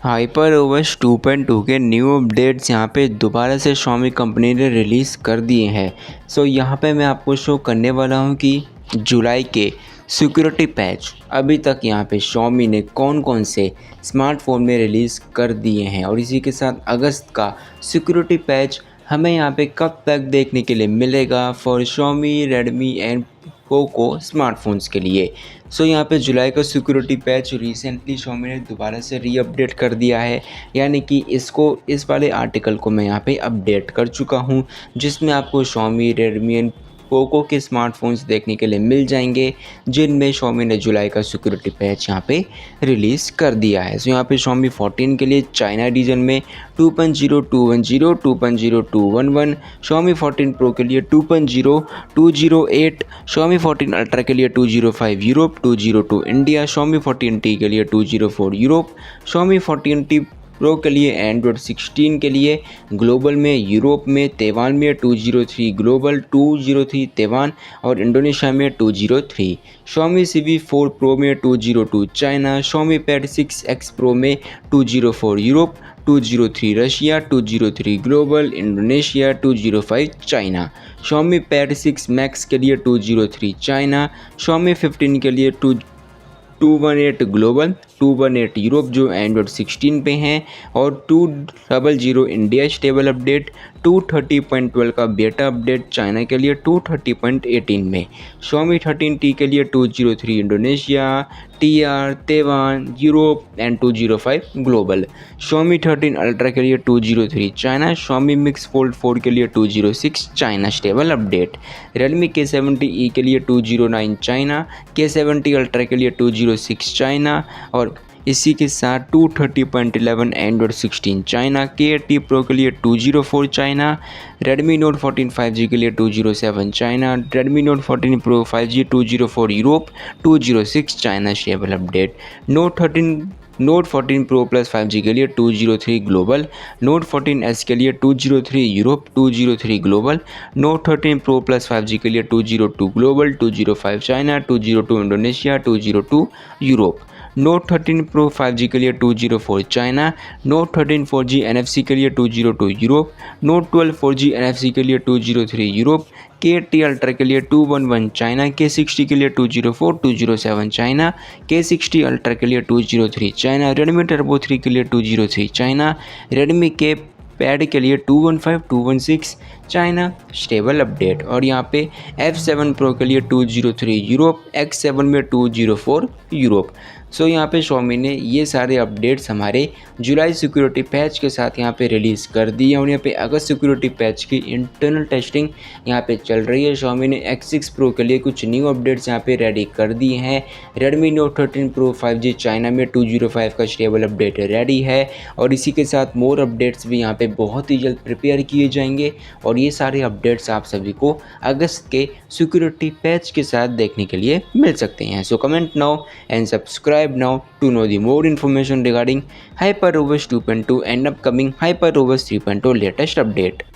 HyperOS 2.2 के new updates यहाँ पे दोबारा से Xiaomi कंपनी ने रिलीज़ कर दिए हैं। सो यहाँ पे मैं आपको शो करने वाला हूँ कि जुलाई के सिक्योरिटी पैच अभी तक यहाँ पे Xiaomi ने कौन कौन से स्मार्टफोन में रिलीज़ कर दिए हैं और इसी के साथ अगस्त का सिक्योरिटी पैच हमें यहाँ पे कब तक देखने के लिए मिलेगा for Xiaomi, Redmi and Poco smartphones के लिए। सो यहाँ पे जुलाई का सिक्योरिटी पैच रिसेंटली Xiaomi ने दोबारा से री अपडेट कर दिया है, यानी कि इस वाले आर्टिकल को मैं यहाँ पे अपडेट कर चुका हूँ, जिसमें आपको Xiaomi, Redmi एंड पोको के स्मार्टफोन्स देखने के लिए मिल जाएंगे, जिनमें Xiaomi ने जुलाई का सिक्योरिटी पैच यहाँ पे रिलीज़ कर दिया है। सो यहाँ पे Xiaomi 14 के लिए चाइना रीजन में 2.0, 210, 2.0, 211, Xiaomi 14 Pro के लिए 2.0, 208, Xiaomi 14 Ultra के लिए 205 यूरोप, 202 इंडिया, Xiaomi 14T के लिए 204 यूरोप, Xiaomi 14T प्रो के लिए एंड्रॉयड 16 के लिए ग्लोबल में, यूरोप में, ताइवान में 203 ग्लोबल, 203 ताइवान और इंडोनेशिया में 203, Xiaomi CV4 Pro में 202 China, Xiaomi Pad 6X Pro में 204 Europe, 203 Russia, 203 global, Indonesia, 205 China, Xiaomi Pad 6 Max के लिए 203 चाइना, Xiaomi 15 के लिए 218 ग्लोबल, 218 यूरोप जो एंड्रॉयड 16 पे हैं और 200 इंडिया स्टेबल अपडेट, 230.12 का बेटा अपडेट चाइना के लिए 230.18 में, Xiaomi 13T के लिए 203 Indonesia, TR Taiwan, Europe and 205 global, Xiaomi 13 ultra के लिए 203 चाइना, Xiaomi Mix Fold 4 के लिए 206 China stable update, Redmi K70E के लिए 209 चाइना, K70 अल्ट्रा के लिए 206 चाइना और इसी के साथ 230.11 एंड्रॉयड 16 चाइना, K80 प्रो के लिए 204 चाइना, Redmi Note 14 5G के लिए 207 China, Redmi Note 14 Pro 5G 204 Europe, 206 China stable update, Note 14 Pro Plus 5G के लिए 203 ग्लोबल, Note 14S के लिए 203 Europe, 203 global, Note 13 Pro Plus 5G के लिए 202 global, 205 China, 202 Indonesia, 202 Europe, Note 13 Pro 5G के लिए 204 चाइना, Note 13 4G NFC के लिए 202 यूरोप, Note 12 4G NFC के लिए 203 यूरोप, K80 अल्ट्रा के लिए 211 चाइना, K60 के लिए 204, 207 चाइना, K60 अल्ट्रा के लिए 203 चाइना, Redmi Turbo 3 के लिए 203 चाइना, Redmi K पैड के लिए 215, 216 चाइना स्टेबल अपडेट और यहाँ पे F7 Pro के लिए 203 यूरोप, X7 में 204 यूरोप। सो यहाँ पे Xiaomi ने ये सारे अपडेट्स हमारे जुलाई सिक्योरिटी पैच के साथ यहाँ पे रिलीज़ कर दी है और यहाँ पे अगस्त सिक्योरिटी पैच की इंटरनल टेस्टिंग यहाँ पे चल रही है। Xiaomi ने X6 Pro के लिए कुछ न्यू अपडेट्स यहाँ पे रेडी कर दिए हैं। Redmi Note 13 Pro 5G China में 205 का स्टेबल अपडेट रेडी है और इसी के साथ मोर अपडेट्स भी यहाँ पे बहुत ही जल्द प्रिपेयर किए जाएंगे और ये सारे अपडेट्स आप सभी को अगस्त के सिक्योरिटी पैच के साथ देखने के लिए मिल सकते हैं। So comment now and subscribe now to know the more information regarding HyperOS 2.2 and upcoming HyperOS 3.0 latest update.